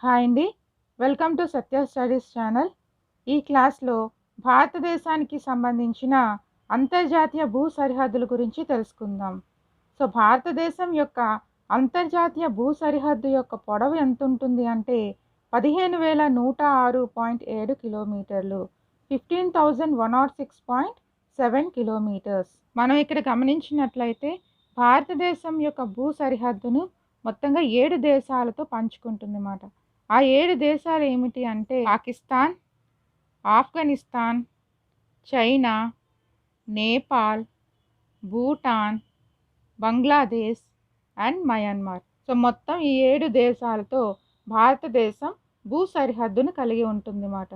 Hi అండి. Welcome to Satya studies channel. ఈ క్లాస్లో భారతదేశానికి సంబంధించిన అంతర్జాతీయ భూ సరిహద్దుల గురించి తెలుసుకుందాం. భారతదేశం యొక్క అంతర్జాతీయ భూ సరిహద్దు యొక్క పొడవు ఎంత ఉంటుంది అంటే 15,106.7 కిలోమీటర్లు, 15,106.7 కిలోమీటర్స్. మనం ఇక్కడ గమనించినట్లయితే భారతదేశం యొక్క భూ సరిహద్దును మొత్తంగా 7 దేశాలతో పంచుకుంటుందన్నమాట. ఆ 7 దేశాలు ఏమిటి అంటే Pakistan, Afghanistan, China, Nepal, Bhutan, Bangladesh and Myanmar. మొత్తం ఈ 7 దేశాలతో భారతదేశం భూ సరిహద్దును కలిగి ఉంటుందన్నమాట.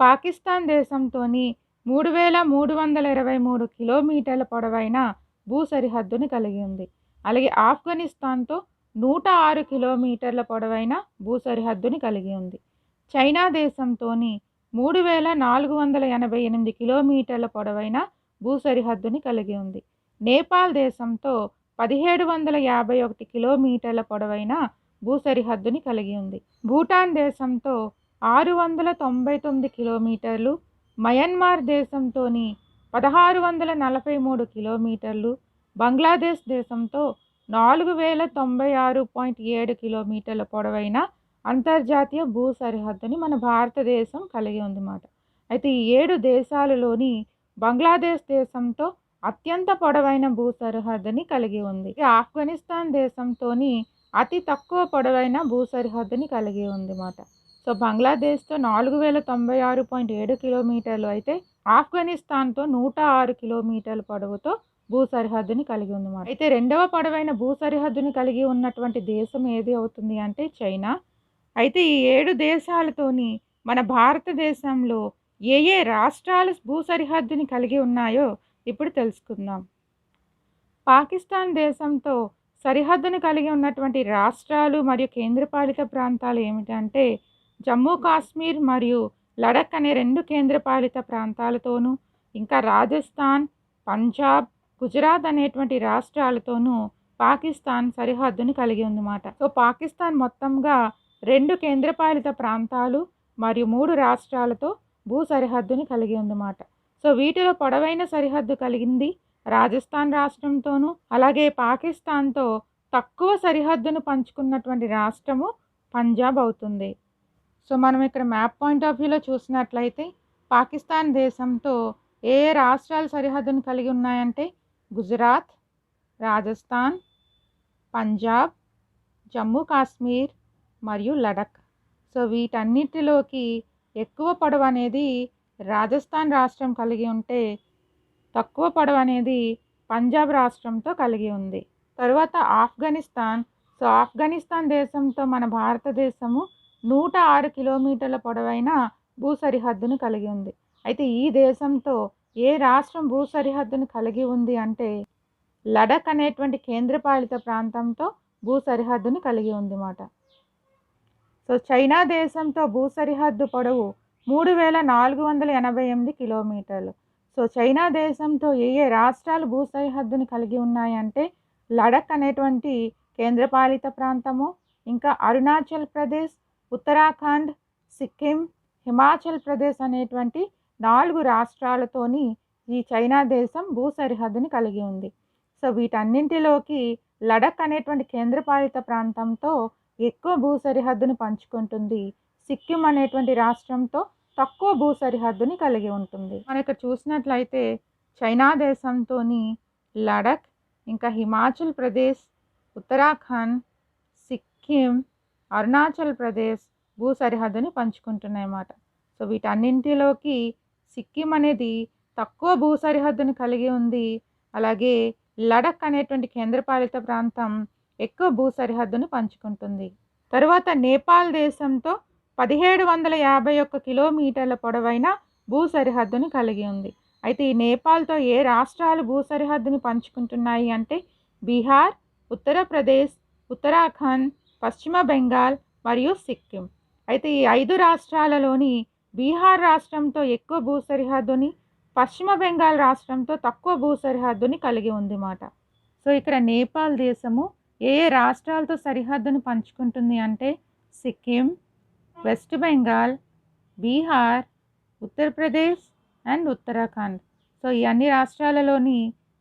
పాకిస్తాన్ దేశంతోని 3,323 కిలోమీటర్ల పొడవైన భూ సరిహద్దుని కలిగి ఉంది. అలాగే ఆఫ్ఘనిస్తాన్తో 106 కిలోమీటర్ల పొడవైన భూ సరిహద్దుని కలిగి ఉంది. చైనా దేశంతోని 3,488 కిలోమీటర్ల పొడవైన భూ సరిహద్దుని కలిగి ఉంది. నేపాల్ దేశంతో 1,751 కిలోమీటర్ల పొడవైన భూ సరిహద్దుని కలిగి ఉంది. భూటాన్ దేశంతో 699 కిలోమీటర్లు, మయన్మార్ దేశంతోని 1,643 కిలోమీటర్లు, బంగ్లాదేశ్ దేశంతో 4,096.7 కిలోమీటర్ల పొడవైన అంతర్జాతీయ భూ సరిహద్దుని మన భారతదేశం కలిగి ఉందన్నమాట. అయితే ఈ 7 దేశాలలోని బంగ్లాదేశ్ దేశంతో అత్యంత పొడవైన భూ సరిహద్దుని కలిగి ఉంది. ఆఫ్ఘనిస్తాన్ దేశంతోని అతి తక్కువ పొడవైన భూ సరిహద్దుని కలిగి ఉందన్నమాట. బంగ్లాదేశ్తో 4,096.7 కిలోమీటర్లు అయితే ఆఫ్ఘనిస్తాన్తో 106 కిలోమీటర్ల పొడవుతో భూ సరిహద్దుని కలిగి ఉందన్నమాట. అయితే రెండవ పొడవైన భూ సరిహద్దుని కలిగి ఉన్నటువంటి దేశం ఏది అవుతుంది అంటే చైనా. అయితే ఈ 7 దేశాలతోని మన భారతదేశంలో ఏ ఏ రాష్ట్రాలు భూ సరిహద్దుని కలిగి ఉన్నాయో ఇప్పుడు తెలుసుకుందాం. పాకిస్తాన్ దేశంతో సరిహద్దును కలిగి ఉన్నటువంటి రాష్ట్రాలు మరియు కేంద్రపాలిత ప్రాంతాలు ఏమిటంటే జమ్మూ కాశ్మీర్ మరియు లడఖ్ అనే 2 కేంద్రపాలిత ప్రాంతాలతోనూ, ఇంకా రాజస్థాన్, పంజాబ్, గుజరాత్ అనేటువంటి రాష్ట్రాలతోనూ పాకిస్తాన్ సరిహద్దుని కలిగి ఉందన్నమాట. పాకిస్తాన్ మొత్తంగా 2 కేంద్రపాలిత ప్రాంతాలు మరియు 3 రాష్ట్రాలతో భూ సరిహద్దుని కలిగి ఉందన్నమాట. వీటిలో పొడవైన సరిహద్దు కలిగింది రాజస్థాన్ రాష్ట్రంతోనూ, అలాగే పాకిస్తాన్తో తక్కువ సరిహద్దును పంచుకున్నటువంటి రాష్ట్రము పంజాబ్ అవుతుంది. మనం ఇక్కడ మ్యాప్ పాయింట్ ఆఫ్ వ్యూలో చూసినట్లయితే పాకిస్తాన్ దేశంతో ఏ రాష్ట్రాలు సరిహద్దును కలిగి ఉన్నాయంటే గుజరాత్, రాజస్థాన్, పంజాబ్, జమ్మూ కాశ్మీర్ మరియు లడఖ్. వీటన్నిటిలోకి ఎక్కువ పొడవు అనేది రాజస్థాన్ రాష్ట్రం కలిగి ఉంటే తక్కువ పొడవు అనేది పంజాబ్ రాష్ట్రంతో కలిగి ఉంది. తరువాత ఆఫ్ఘనిస్తాన్. ఆఫ్ఘనిస్తాన్ దేశంతో మన భారతదేశము 106 కిలోమీటర్ల పొడవైన భూ సరిహద్దును కలిగి ఉంది. అయితే ఈ దేశంతో ఏ రాష్ట్రం భూ సరిహద్దును కలిగి ఉంది అంటే లడఖ్ అనేటువంటి కేంద్రపాలిత ప్రాంతంతో భూ సరిహద్దును కలిగి ఉంది అన్నమాట. చైనా దేశంతో భూ సరిహద్దు పొడవు 3,488 కిలోమీటర్లు. చైనా దేశంతో ఏ ఏ రాష్ట్రాలు భూ సరిహద్దుని కలిగి ఉన్నాయంటే లడఖ్ అనేటువంటి కేంద్రపాలిత ప్రాంతము, ఇంకా అరుణాచల్ ప్రదేశ్, ఉత్తరాఖండ్, సిక్కిం, హిమాచల్ ప్రదేశ్ అనేటువంటి 4 రాష్ట్రాలతోని ఈ చైనా దేశం భూ సరిహద్దుని కలిగి ఉంది. వీటన్నింటిలోకి లడఖ్ అనేటువంటి కేంద్రపాలిత ప్రాంతంతో ఎక్కువ భూ సరిహద్దుని పంచుకుంటుంది. సిక్కిం అనేటువంటి రాష్ట్రంతో తక్కువ భూ సరిహద్దుని కలిగి ఉంటుంది. మనం ఇక్కడ చూసినట్లయితే చైనా దేశంతోని లడఖ్, ఇంకా హిమాచల్ ప్రదేశ్, ఉత్తరాఖండ్, సిక్కిం, అరుణాచల్ ప్రదేశ్ భూ సరిహద్దుని పంచుకుంటున్నాయి అన్నమాట. వీటన్నింటిలోకి సిక్కిం అనేది తక్కువ భూ సరిహద్దుని కలిగి ఉంది. అలాగే లడఖ్ అనేటువంటి కేంద్రపాలిత ప్రాంతం ఎక్కువ భూ సరిహద్దును పంచుకుంటుంది. తరువాత నేపాల్ దేశంతో 1,751 కిలోమీటర్ల పొడవైన భూ సరిహద్దుని కలిగి ఉంది. అయితే ఈ నేపాల్తో ఏ రాష్ట్రాలు భూ సరిహద్దుని పంచుకుంటున్నాయి అంటే బీహార్, ఉత్తరప్రదేశ్, ఉత్తరాఖండ్, పశ్చిమ బెంగాల్ మరియు సిక్కిం. అయితే ఈ 5 రాష్ట్రాలలోని బీహార్ రాష్ట్రంతో ఎక్కువ భూ సరిహద్దుని, పశ్చిమ బెంగాల్ రాష్ట్రంతో తక్కువ భూ సరిహద్దుని కలిగి ఉంది అన్నమాట. ఇక్కడ నేపాల్ దేశము ఏ ఏ రాష్ట్రాలతో సరిహద్దును పంచుకుంటుంది అంటే Sikkim, west Bengal, Bihar, Uttar Pradesh and Uttarakhand. So ఈ అన్ని రాష్ట్రాలలోని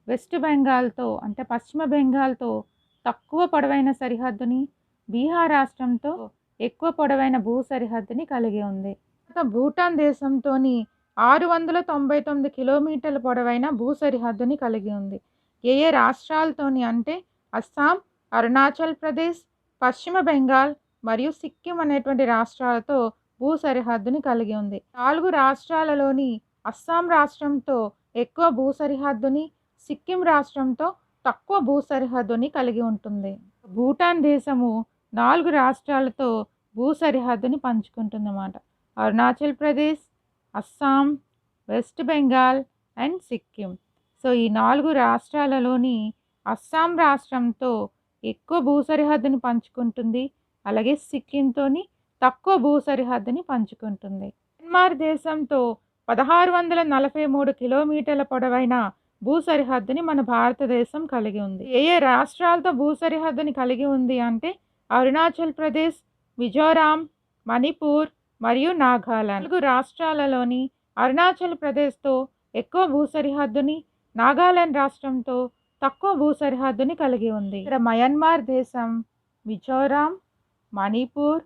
వెస్ట్ బెంగాల్తో అంటే పశ్చిమ బెంగాల్తో తక్కువ పొడవైన సరిహద్దుని, బీహార్ రాష్ట్రంతో ఎక్కువ పొడవైన భూ సరిహద్దుని కలిగి ఉంది. భూటాన్ దేశంతోని 699 కిలోమీటర్ల పొడవైన భూ సరిహద్దుని కలిగి ఉంది. ఏ ఏ రాష్ట్రాలతోని అంటే అస్సాం, అరుణాచల్ ప్రదేశ్, పశ్చిమ బెంగాల్ మరియు సిక్కిం అనేటువంటి రాష్ట్రాలతో భూ సరిహద్దుని కలిగి ఉంది. 4 రాష్ట్రాలలోని అస్సాం రాష్ట్రంతో ఎక్కువ భూ సరిహద్దుని, సిక్కిం రాష్ట్రంతో తక్కువ భూ సరిహద్దుని కలిగి ఉంటుంది. భూటాన్ దేశము 4 రాష్ట్రాలతో భూ సరిహద్దుని పంచుకుంటుందన్నమాట. Arunachal Pradesh, Assam, West Bengal and Sikkim. So ఈ 4 రాష్ట్రాలలోని అస్సాం రాష్ట్రంతో ఎక్కువ భూ సరిహద్దుని పంచుకుంటుంది, అలాగే సిక్కింతోని తక్కువ భూ సరిహద్దుని పంచుకుంటుంది. మయన్మార్ దేశంతో 1643 కిలోమీటర్ల పొడవైన భూ సరిహద్దుని మన భారతదేశం కలిగి ఉంది. ఏ ఏ రాష్ట్రాలతో భూ సరిహద్దుని కలిగి ఉంది అంటే అరుణాచల్ ప్రదేశ్, మిజోరాం, మణిపూర్ మరియు నాగాలాండ్. 4 రాష్ట్రాలలోని అరుణాచల్ ప్రదేశ్తో ఎక్కువ భూ సరిహద్దుని, నాగాలాండ్ రాష్ట్రంతో తక్కువ భూ సరిహద్దుని కలిగి ఉంది. ఇక్కడ మయన్మార్ దేశం మిజోరాం, మణిపూర్,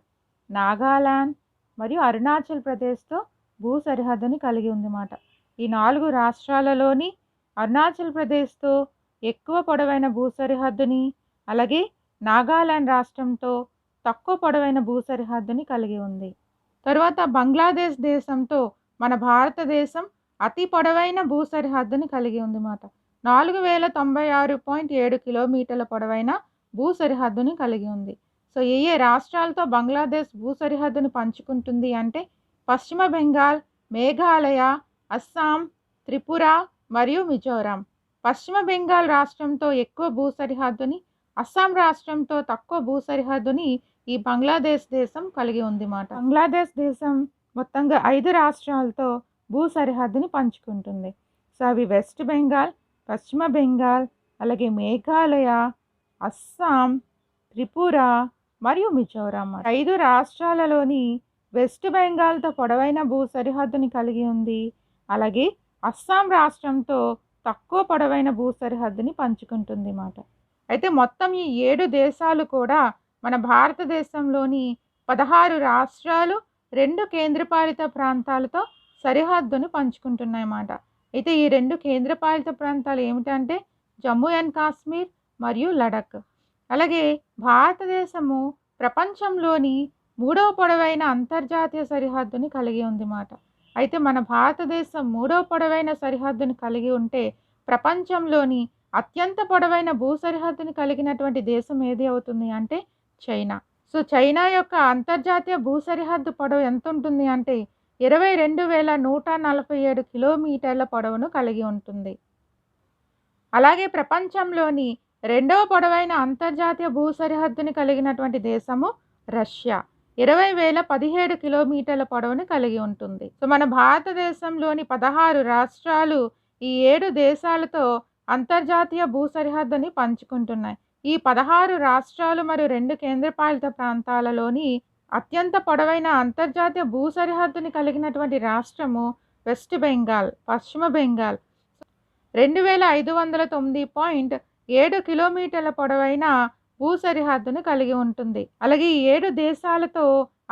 నాగాలాండ్ మరియు అరుణాచల్ ప్రదేశ్తో భూ సరిహద్దుని కలిగి ఉందన్నమాట. ఈ 4 రాష్ట్రాలలోని అరుణాచల్ ప్రదేశ్తో ఎక్కువ పొడవైన భూ సరిహద్దుని, అలాగే నాగాలాండ్ రాష్ట్రంతో తక్కువ పొడవైన భూ సరిహద్దుని కలిగి ఉంది. తర్వాత బంగ్లాదేశ్ దేశంతో మన భారతదేశం అతి పొడవైన భూ సరిహద్దుని కలిగి ఉందన్నమాట. 4096.7 కిలోమీటర్ల పొడవైన భూ సరిహద్దుని కలిగి ఉంది. సో ఏ ఏ రాష్ట్రాలతో బంగ్లాదేశ్ భూ సరిహద్దుని పంచుకుంటుంది అంటే పశ్చిమ బెంగాల్, మేఘాలయ, అస్సాం, త్రిపుర మరియు మిజోరాం. పశ్చిమ బెంగాల్ రాష్ట్రంతో ఎక్కువ భూ సరిహద్దుని, అస్సాం రాష్ట్రంతో తక్కువ భూ సరిహద్దుని ఈ బంగ్లాదేశ్ దేశం కలిగి ఉందన్నమాట. బంగ్లాదేశ్ దేశం మొత్తంగా 5 రాష్ట్రాలతో భూ సరిహద్దుని పంచుకుంటుంది. సో అవి వెస్ట్ బెంగాల్, పశ్చిమ బెంగాల్, అలాగే మేఘాలయ, అస్సాం, త్రిపుర మరియు మిజోరాం. 5 రాష్ట్రాలలోని వెస్ట్ బెంగాల్తో పొడవైన భూ సరిహద్దుని కలిగి ఉంది, అలాగే అస్సాం రాష్ట్రంతో తక్కువ పొడవైన భూ సరిహద్దుని పంచుకుంటుంది అన్నమాట. అయితే మొత్తం ఈ 7 దేశాలు కూడా మన భారతదేశంలోని 16 రాష్ట్రాలు, 2 కేంద్రపాలిత ప్రాంతాలతో సరిహద్దును పంచుకుంటున్నాయన్నమాట. అయితే ఈ 2 కేంద్రపాలిత ప్రాంతాలు ఏమిటంటే జమ్మూ అండ్ కాశ్మీర్ మరియు లడఖ్. అలాగే భారతదేశము ప్రపంచంలోని 3వ పొడవైన అంతర్జాతీయ సరిహద్దుని కలిగి ఉందన్నమాట. అయితే మన భారతదేశం 3వ పొడవైన సరిహద్దుని కలిగి ఉంటే ప్రపంచంలోని అత్యంత పొడవైన భూ సరిహద్దుని కలిగినటువంటి దేశం ఏది అవుతుంది అంటే చైనా. సో చైనా యొక్క అంతర్జాతీయ భూ సరిహద్దు పొడవు ఎంత ఉంటుంది అంటే 22,147 కిలోమీటర్ల పొడవును కలిగి ఉంటుంది. అలాగే ప్రపంచంలోని 2వ పొడవైన అంతర్జాతీయ భూ సరిహద్దుని కలిగినటువంటి దేశము రష్యా. 20,017 కిలోమీటర్ల పొడవును కలిగి ఉంటుంది. సో మన భారతదేశంలోని 16 రాష్ట్రాలు ఈ 7 దేశాలతో అంతర్జాతీయ భూ సరిహద్దుని పంచుకుంటున్నాయి. ఈ 16 రాష్ట్రాలు మరియు 2 కేంద్రపాలిత ప్రాంతాలలోని అత్యంత పొడవైన అంతర్జాతీయ భూ సరిహద్దుని కలిగినటువంటి రాష్ట్రము వెస్ట్ బెంగాల్, పశ్చిమ బెంగాల్. 2,509.7 కిలోమీటర్ల పొడవైన భూ సరిహద్దును కలిగి ఉంటుంది. అలాగే ఈ 7 దేశాలతో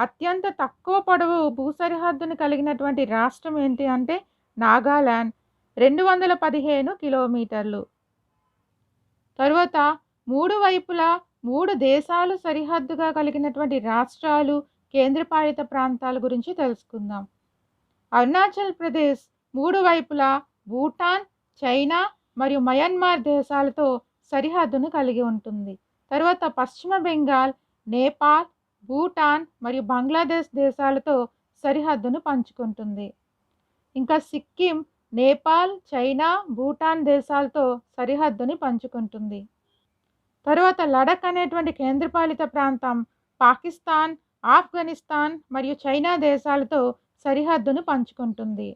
అత్యంత తక్కువ పొడవు భూ సరిహద్దును కలిగినటువంటి రాష్ట్రం ఏంటి అంటే నాగాలాండ్, 215 కిలోమీటర్లు. తరువాత 3 వైపులా 3 దేశాలు సరిహద్దుగా కలిగినటువంటి రాష్ట్రాలు, కేంద్రపాలిత ప్రాంతాల గురించి తెలుసుకుందాం. అరుణాచల్ ప్రదేశ్ 3 వైపులా భూటాన్, చైనా మరియు మయన్మార్ దేశాలతో సరిహద్దును కలిగి ఉంటుంది. తర్వాత పశ్చిమ బెంగాల్, నేపాల్, భూటాన్ మరియు బంగ్లాదేశ్ దేశాలతో సరిహద్దును పంచుకుంటుంది. ఇంకా సిక్కిం నేపాల్, చైనా, భూటాన్ దేశాలతో సరిహద్దుని పంచుకుంటుంది. తర్వాత లడఖ్ అనేటువంటి కేంద్రపాలిత ప్రాంతం పాకిస్తాన్, ఆఫ్ఘనిస్తాన్ మరియు చైనా దేశాలతో సరిహద్దును పంచుకుంటుంది.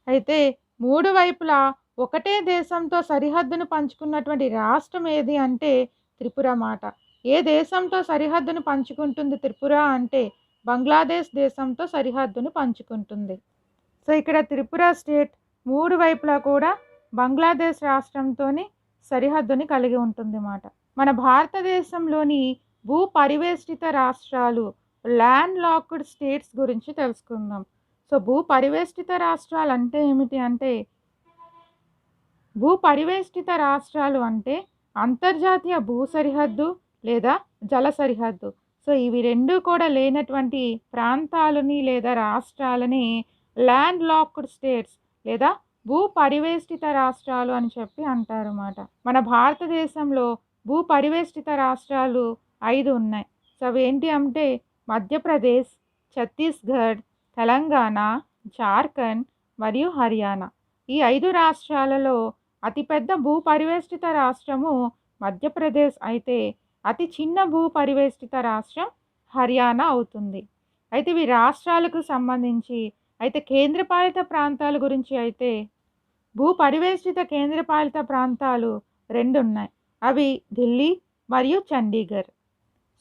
అయితే 3 వైపులా ఒకటే దేశంతో సరిహద్దును పంచుకున్నటువంటి రాష్ట్రం ఏది అంటే త్రిపుర మాట. ఏ దేశంతో సరిహద్దును పంచుకుంటుంది త్రిపుర అంటే బంగ్లాదేశ్ దేశంతో సరిహద్దును పంచుకుంటుంది. సో ఇక్కడ త్రిపుర స్టేట్ 3 వైపులా కూడా బంగ్లాదేశ్ రాష్ట్రంతోని సరిహద్దుని కలిగి ఉంటుందన్నమాట. మన భారతదేశంలోని భూ పరివేష్టిత రాష్ట్రాలు ల్యాండ్ లాక్డ్ స్టేట్స్ గురించి తెలుసుకుందాం. సో భూ పరివేష్టిత రాష్ట్రాలు అంటే ఏమిటి అంటే, భూ పరివేష్టిత రాష్ట్రాలు అంటే అంతర్జాతీయ భూ సరిహద్దు లేదా జల సరిహద్దు. సో ఇవి రెండు కూడా లేనటువంటి ప్రాంతాలని లేదా రాష్ట్రాలని ల్యాండ్ లాక్డ్ స్టేట్స్ లేదా భూ పరివేష్టిత రాష్ట్రాలు అని చెప్పి అంటారన్నమాట. మన భారతదేశంలో భూ పరివేష్టిత రాష్ట్రాలు 5 ఉన్నాయి. సో అవి ఏంటి అంటే మధ్యప్రదేశ్, ఛత్తీస్గఢ్, తెలంగాణ, జార్ఖండ్ మరియు హర్యానా. ఈ 5 రాష్ట్రాలలో అతిపెద్ద భూ పరివేష్టిత రాష్ట్రము మధ్యప్రదేశ్ అయితే అతి చిన్న భూ పరివేష్టిత రాష్ట్రం హర్యానా అవుతుంది. అయితే ఇవి రాష్ట్రాలకు సంబంధించి అయితే కేంద్రపాలిత ప్రాంతాల గురించి అయితే భూ పరివేష్టిత కేంద్రపాలిత ప్రాంతాలు 2 ఉన్నాయి. అవి ఢిల్లీ మరియు చండీగఢ్.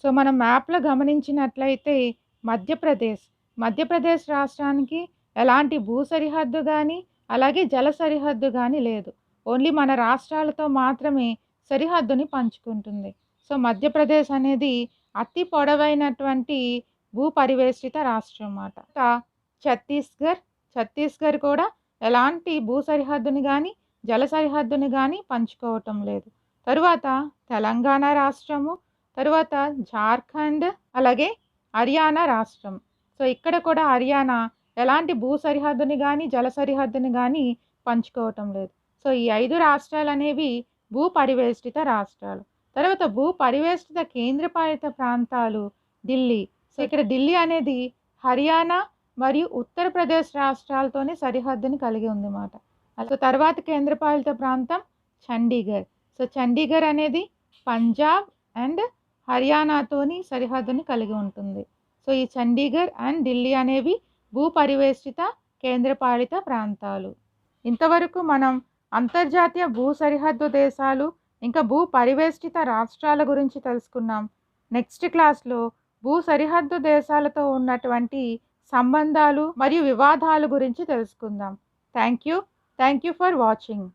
సో మనం మ్యాప్లో గమనించినట్లయితే మధ్యప్రదేశ్ రాష్ట్రానికి ఎలాంటి భూ సరిహద్దు కానీ అలాగే జల సరిహద్దు కానీ లేదు. ఓన్లీ మన రాష్ట్రాలతో మాత్రమే సరిహద్దుని పంచుకుంటుంది. సో మధ్యప్రదేశ్ అనేది అతి పొడవైనటువంటి భూ పరివేష్టిత రాష్ట్రం అన్నమాట. ఛత్తీస్గఢ్ కూడా ఎలాంటి భూ సరిహద్దుని కానీ జల సరిహద్దుని కానీ పంచుకోవటం లేదు. తరువాత తెలంగాణ రాష్ట్రము, తరువాత జార్ఖండ్, అలాగే హర్యానా రాష్ట్రం. సో ఇక్కడ కూడా హర్యానా ఎలాంటి భూ సరిహద్దుని కానీ జల సరిహద్దుని కానీ పంచుకోవటం లేదు. సో ఈ 5 రాష్ట్రాలు అనేవి భూ పరివేష్టిత రాష్ట్రాలు. తర్వాత భూ పరివేష్టిత కేంద్రపాలిత ప్రాంతాలు ఢిల్లీ. సో ఇక్కడ ఢిల్లీ అనేది హర్యానా మరియు ఉత్తరప్రదేశ్ రాష్ట్రాలతోనే సరిహద్దుని కలిగి ఉందన్నమాట. సో తర్వాత కేంద్రపాలిత ప్రాంతం చండీగఢ్. సో చండీగఢ్ అనేది పంజాబ్ అండ్ హర్యానాతోని సరిహద్దుని కలిగి ఉంటుంది. సో ఈ చండీగఢ్ అండ్ ఢిల్లీ అనేవి భూ పరివేష్టిత కేంద్రపాలిత ప్రాంతాలు. ఇంతవరకు మనం అంతర్జాతీయ భూ సరిహద్దు దేశాలు ఇంకా భూ పరివేష్టిత రాష్ట్రాల గురించి తెలుసుకున్నాం. నెక్స్ట్ క్లాస్లో భూ సరిహద్దు దేశాలతో ఉన్నటువంటి సంబంధాలు మరియు వివాదాల గురించి తెలుసుకుందాం. Thank you for watching.